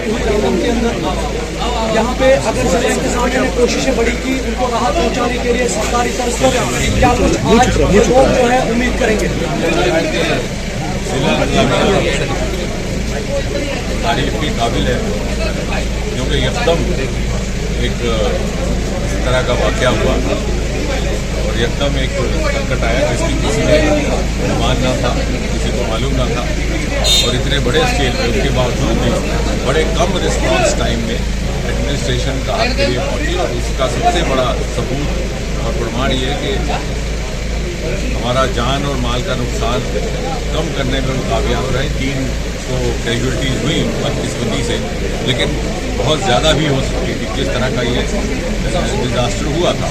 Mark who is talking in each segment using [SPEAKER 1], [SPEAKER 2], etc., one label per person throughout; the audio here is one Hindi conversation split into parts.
[SPEAKER 1] बर्फबारी हुई रामबन के अंदर, यहाँ पे अगर जिला इंतजामिया ने कोशिशें बड़ी की उनको राहत पहुँचाने के लिए सरकारी तर्ज पर, क्या कुछ आज लोग जो है उम्मीद करेंगे?
[SPEAKER 2] तारीफ की काबिल है, क्योंकि एकदम एक इस तरह का वाक़या हुआ और एकदम एक संकट आया जिसकी किसी ने अनुमान ना था, किसी को मालूम ना था, और इतने बड़े स्केल पे उसके बावजूद भी बड़े कम रिस्पांस टाइम में एडमिनिस्ट्रेशन राहत के लिए पहुंची। और इसका सबसे बड़ा सबूत और प्रमाण ये है कि हमारा जान और माल का नुकसान कम करने में वो कामयाब रहे। 300 कैजुअल्टीज हुई बदकिस्मती से, लेकिन बहुत ज़्यादा भी हो सकती थी जिस तरह का ये डिज़ास्टर हुआ था।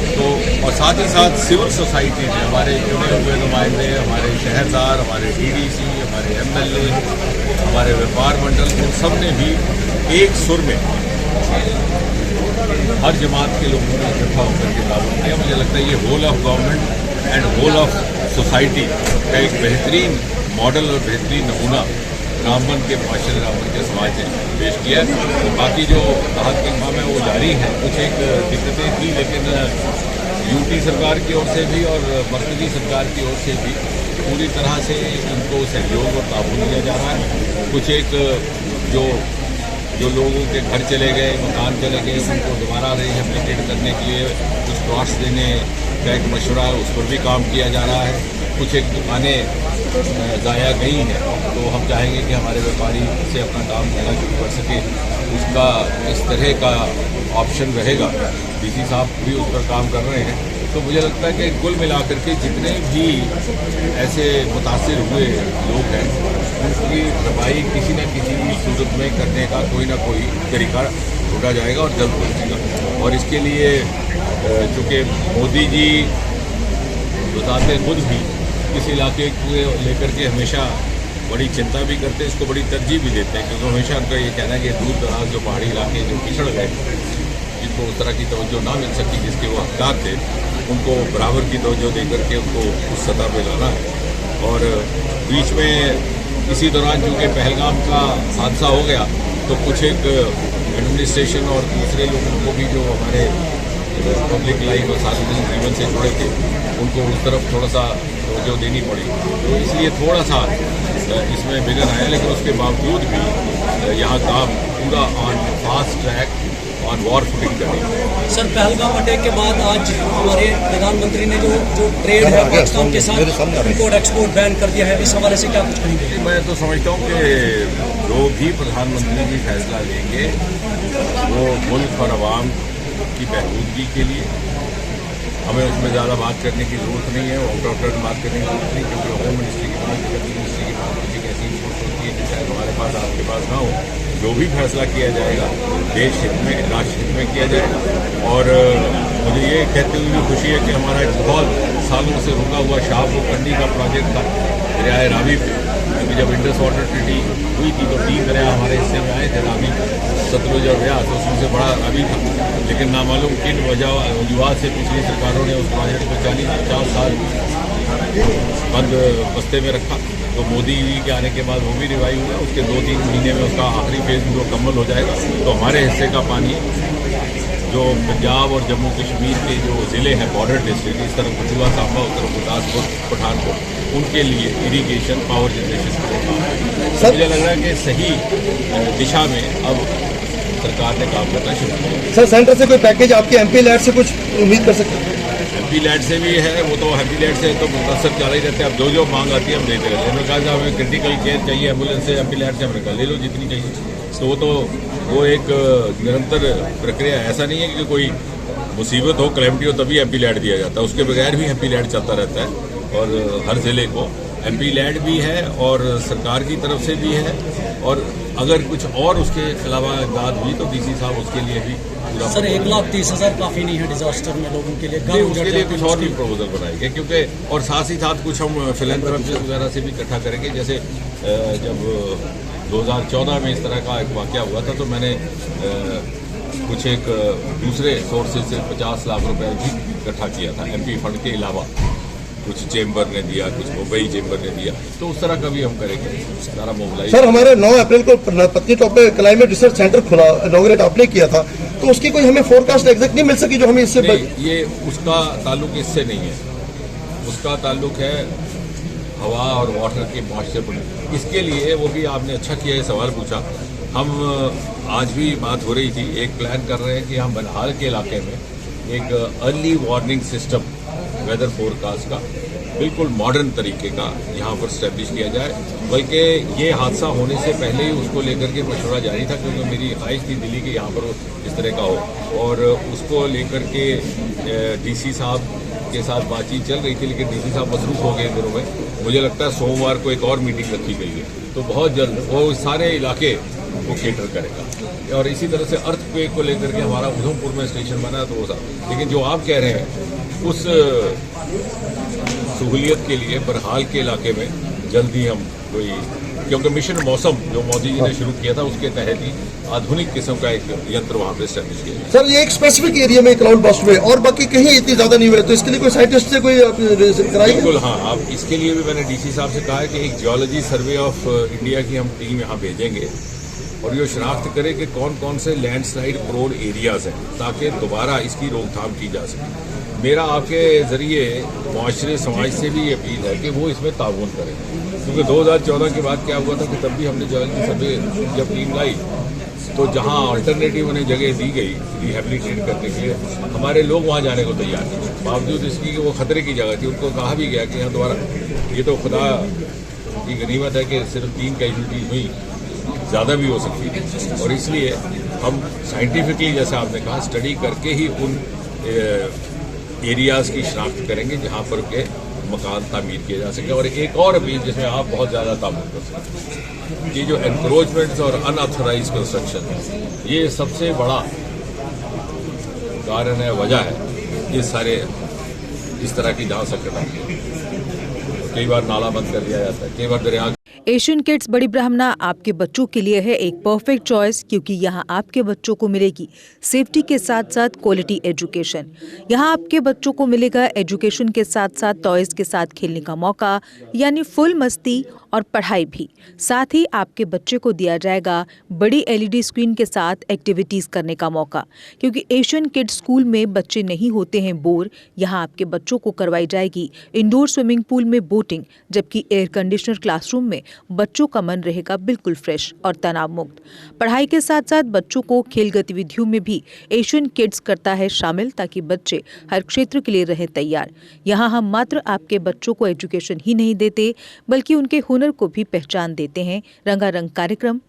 [SPEAKER 2] तो और साथ ही साथ सिविल सोसाइटी ने, हमारे चुने हुए नुमाइंदे, हमारे शहरदार, हमारे डीडीसी, हमारे एमएलए, हमारे व्यापार मंडल, उन सब ने भी एक सुर में हर जमात के लोगों ने इकट्ठा होकर के ताउन किया। मुझे लगता है ये whole of government and whole of society का एक बेहतरीन मॉडल और बेहतरीन नमूना रामबन के माशरे, रामबन के समाज ने पेश किया है। तो बाकी जो राहत के काम है वो जारी है। कुछ एक दिक्कतें थी, लेकिन यूटी सरकार की ओर से भी और मरकजी सरकार की ओर से भी पूरी तरह से इनको सहयोग और ताउन दिया जा रहा है। कुछ एक जो लोगों के घर चले गए, मकान चले गए, उनको दोबारा रिहेबिलिटेट करने के लिए कुछ प्लॉट्स देने का एक मशवरा है, उस पर भी काम किया जा रहा है। कुछ एक दुकानें ज़ाया गई हैं, तो हम चाहेंगे कि हमारे व्यापारी से अपना काम करना शुरू कर सके। उसका इस तरह का ऑप्शन रहेगा। डीसी साहब भी उस पर काम कर रहे हैं। तो मुझे लगता है कि कुल मिलाकर के जितने भी ऐसे मुतासिर हुए लोग हैं, उनकी भरपाई किसी न किसी सूरत में करने का कोई ना कोई तरीका ढूंढा जाएगा और जल्द पहुँचेगा। और इसके लिए चूँकि मोदी जी बताते खुद भी इस इलाके को लेकर के हमेशा बड़ी चिंता भी करते हैं, इसको बड़ी तरजीह भी देते हैं, क्योंकि हमेशा उनका ये कहना है कि दूर दराज जो पहाड़ी इलाके जो पिछड़ गए, जिनको उस तरह की तवज्जो ना मिल सकी जिसके वो हकदार थे, उनको बराबर की तवज्जो दे करके उनको उस सतह पर लाना है। और बीच में इसी दौरान चूँकि पहलगाम का हादसा हो गया, तो कुछ एक एडमिनिस्ट्रेशन और दूसरे लोगों को भी जो हमारे पब्लिक लाइफ और सार्वजनिक जीवन से जुड़े थे, उनको उस तरफ थोड़ा सा तवज्जो देनी पड़ी। तो इसलिए थोड़ा सा इसमें बिगड़ आया, लेकिन उसके बावजूद भी यहाँ काम पूरा on fast track on war footing करें।
[SPEAKER 1] सर, पहलगाम अटैक के बाद आज हमारे प्रधानमंत्री ने जो ट्रेड है पाकिस्तान के साथ, इम्पोर्ट एक्सपोर्ट बैन कर दिया है। इस हवाले से क्या कुछ कहेंगे?
[SPEAKER 2] मैं तो समझता हूँ कि जो भी प्रधानमंत्री जी फैसला लेंगे वो मुल्क और आवाम की बहबूदगी के लिए, हमें उसमें ज़्यादा बात करने की ज़रूरत नहीं है, आउट ऑफ टर्न बात करने की ज़रूरत नहीं, क्योंकि होम मिनिस्ट्री की बात, डिफेंस मिनिस्ट्री की बात किसी ऐसी इनपुट होती है जो शायद हमारे पास आपके पास ना हो। जो भी फैसला किया जाएगा देश हित में, राष्ट्र हित में किया जाएगा। और मुझे ये कहते हुए भी खुशी है कि हमारा एक बहुत सालों से रुका हुआ शाहपुर कंडी का प्रोजेक्ट था दरियाए रावी पे, क्योंकि जब इंडस वाटर ट्रीटी हुई थी तो 3 दरिया हमारे हिस्से में आए थे, रावी, सतलुज और व्यास, तो उसमें से बड़ा रावी था। लेकिन नामालूम किन वजूहत से पिछली सरकारों ने उस प्रोजेक्ट को 40-50 साल बंद बस्ते में रखा। तो मोदी जी के आने के बाद वो भी रिवाइव हुआ। उसके 2-3 महीने में उसका आखिरी फेज भी मुकम्मल हो जाएगा। तो हमारे हिस्से का पानी जो पंजाब और जम्मू कश्मीर के जो ज़िले हैं बॉर्डर डिस्ट्रिक्ट, इस तरफ कठुआ, सांबा, उत्तर गुरदासपुर, पठानकोट, उनके लिए इरीगेशन पावर जनरेशन का मुझे लग रहा है कि सही दिशा में अब सरकार ने काम करना शुरू किया।
[SPEAKER 3] सर, सेंटर से कोई पैकेज आपके एमपी लैड से कुछ उम्मीद कर सकते हैं?
[SPEAKER 2] एमपी लैड से भी है, वो तो एमपी लैड से तो मुतासर चला ही रहता है। अब जो मांग आती है हम देते रहते हैं। उन्होंने कहा हमें क्रिटिकल केयर चाहिए एम्बुलेंस से, एमपी लैड से हमने कहा ले लो जितनी चाहिए। तो वो एक निरंतर प्रक्रिया, ऐसा नहीं है कि कोई मुसीबत हो, कैलेमिटी हो तभी एमपी लैड दिया जाता है। उसके बगैर भी एमपी लैड चलता रहता है और हर ज़िले को एमपी लैड भी है और सरकार की तरफ से भी है। और अगर कुछ और उसके अलावा इमदाद हुई तो डीसी साहब उसके लिए भी पूरा।
[SPEAKER 1] सर, 1,30,000 काफ़ी नहीं है डिजास्टर में लोगों के लिए?
[SPEAKER 2] उसके लिए कुछ और भी प्रपोजल बनाएंगे, क्योंकि और साथ ही साथ कुछ हम फिलैंथ्रोपी वगैरह से भी इकट्ठा करेंगे। जैसे जब 2014 में इस तरह का एक वाक़या हुआ था तो मैंने कुछ एक दूसरे सोर्सेज से 50 लाख रुपए भी इकट्ठा किया था एमपी फंड के अलावा। कुछ चेंबर ने दिया, कुछ मुंबई चेंबर ने दिया, तो उस तरह का भी हम करेंगे सारा मोबिलाइज।
[SPEAKER 3] सर, हमारे 9 अप्रैल को पत्नीटॉप पे क्लाइमेट रिसर्च सेंटर खुला, इनॉग्रेट आपने किया था, तो उसकी कोई हमें फोरकास्ट एग्जैक्ट नहीं मिल सकी जो हमें इससे
[SPEAKER 2] नहीं, ये उसका ताल्लुक इससे नहीं है, उसका ताल्लुक है हवा और वाटर के मॉइस्चर पर। इसके लिए वो भी आपने अच्छा किया ये सवाल पूछा। हम आज भी बात हो रही थी, एक प्लान कर रहे हैं कि हम बनिहाल के इलाके में एक early warning system weather forecast का बिल्कुल मॉडर्न तरीके का यहाँ पर स्टैब्लिश किया जाए। बल्कि ये हादसा होने से पहले ही उसको लेकर के मशवरा जारी था, क्योंकि मेरी ख्वाहिश थी दिल्ली के यहाँ पर इस तरह का हो, और उसको लेकर के डीसी साहब के साथ बातचीत चल रही थी, लेकिन डीसी साहब मसरूफ हो गए इन दिनों में। मुझे लगता है सोमवार को एक और मीटिंग रखी गई है, तो बहुत जल्द वो सारे इलाके को केटर करेगा। और इसी तरह से अर्थक्वेक को लेकर के हमारा उधमपुर में स्टेशन बना, तो वो सब। लेकिन जो आप कह रहे हैं उस सहूलियत के लिए बनिहाल के इलाके में जल्दी हम कोई, क्योंकि मिशन मौसम जो मोदी जी ने शुरू किया था उसके तहत ही आधुनिक किस्म का एक यंत्र वहाँ पे स्टैब्लिश किया गया।
[SPEAKER 3] सर, ये एक स्पेसिफिक एरिया में क्लाउड बस्ट हुए और बाकी कहीं इतनी ज्यादा नहीं हुए, तो इसके लिए कोई साइंटिस्ट से कोई कराई?
[SPEAKER 2] बिल्कुल, हाँ। अब इसके लिए भी मैंने डीसी साहब से कहा है कि एक जियोलॉजी सर्वे ऑफ इंडिया की हम टीम यहाँ भेजेंगे और ये शनाख्त करे कि कौन कौन से लैंडस्लाइड प्रोन एरियाज हैं, ताकि दोबारा इसकी रोकथाम की जा सके। मेरा आपके जरिए मुआशरे समाज से भी ये अपील है कि वो इसमें ताउन करें, क्योंकि 2014 के बाद क्या हुआ था कि तब भी हमने जियोलॉजी सर्वे जब टीम लाई, तो जहाँ अल्टरनेटिव उन्हें जगह दी गई रिहेबिलिटेट करने के लिए, हमारे लोग वहाँ जाने को तैयार नहीं, बावजूद इसकी कि वो खतरे की जगह थी। उनको कहा भी गया कि यहाँ दोबारा, ये तो खुदा की गनीमत है कि सिर्फ 3 कैजुअल्टीज हुई, ज़्यादा भी हो सकती है, और इसलिए हम साइंटिफिकली, जैसे आपने कहा, स्टडी करके ही उन एरियाज़ की शनाख्त करेंगे जहाँ पर के मकान तामीर किए जा सके। और एक और अपील जिसमें आप बहुत ज़्यादा तामुल कर सकते हैं, ये जो एनक्रोचमेंट्स और अनऑथराइज कंस्ट्रक्शन है, ये सबसे बड़ा कारण है, वजह है ये सारे इस तरह की जहाँ संकट आती है। कई बार नाला बंद कर दिया जाता है, कई बार दरिया।
[SPEAKER 4] एशियन किड्स बड़ी ब्राह्मणा आपके बच्चों के लिए है एक परफेक्ट चॉइस, क्योंकि यहाँ आपके बच्चों को मिलेगी सेफ्टी के साथ साथ क्वालिटी एजुकेशन। यहाँ आपके बच्चों को मिलेगा एजुकेशन के साथ साथ टॉयज के साथ खेलने का मौका, यानी फुल मस्ती और पढ़ाई भी। साथ ही आपके बच्चे को दिया जाएगा बड़ी LED स्क्रीन के साथ एक्टिविटीज करने का मौका, क्योंकि एशियन किड्स स्कूल में बच्चे नहीं होते हैं बोर। यहाँ आपके बच्चों को करवाई जाएगी इंडोर स्विमिंग पूल में बोटिंग, जबकि एयर कंडीशनर क्लासरूम में बच्चों का मन रहेगा बिल्कुल फ्रेश और तनाव मुक्त। पढ़ाई के साथ साथ बच्चों को खेल गतिविधियों में भी एशियन किड्स करता है शामिल, ताकि बच्चे हर क्षेत्र के लिए रहे तैयार। यहाँ हम मात्र आपके बच्चों को एजुकेशन ही नहीं देते, बल्कि उनके हुनर को भी पहचान देते हैं। रंगारंग कार्यक्रम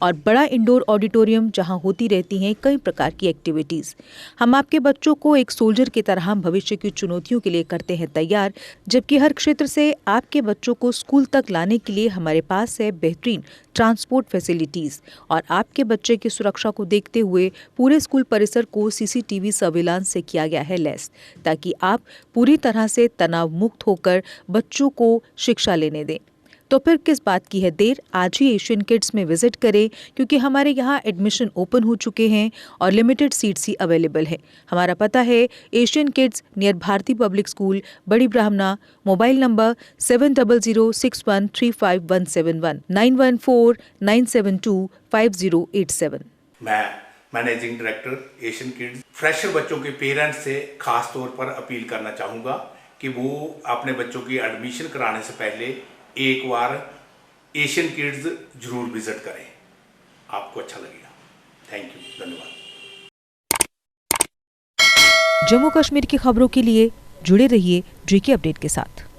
[SPEAKER 4] और बड़ा इंडोर ऑडिटोरियम जहां होती रहती हैं कई प्रकार की एक्टिविटीज। हम आपके बच्चों को एक सोल्जर की तरह भविष्य की चुनौतियों के लिए करते हैं तैयार, जबकि हर क्षेत्र से आपके बच्चों को स्कूल तक लाने के लिए हमारे पास है बेहतरीन ट्रांसपोर्ट फैसिलिटीज। और आपके बच्चे की सुरक्षा को देखते हुए पूरे स्कूल परिसर को CCTV सर्विलांस से किया गया है लैस, ताकि आप पूरी तरह से तनाव मुक्त होकर बच्चों को शिक्षा लेने दें। तो फिर किस बात की है देर, आज ही एशियन किड्स में विजिट करें, क्योंकि हमारे यहाँ एडमिशन ओपन हो चुके हैं और लिमिटेड सीट्स ही अवेलेबल है। हमारा पता है Asian kids near Bharati public school, Bari Brahmana. Mobile number 7006135171 9149725087।
[SPEAKER 5] मैं managing director Asian kids fresher बच्चों के पेरेंट्स से खास तौर पर अपील करना चाहूँगा कि वो अपने बच्चों की एडमिशन कराने से पहले एक बार एशियन किड्स जरूर विजिट करें, आपको अच्छा लगेगा। थैंक यू, धन्यवाद।
[SPEAKER 4] जम्मू कश्मीर की खबरों के लिए जुड़े रहिए GK अपडेट के साथ।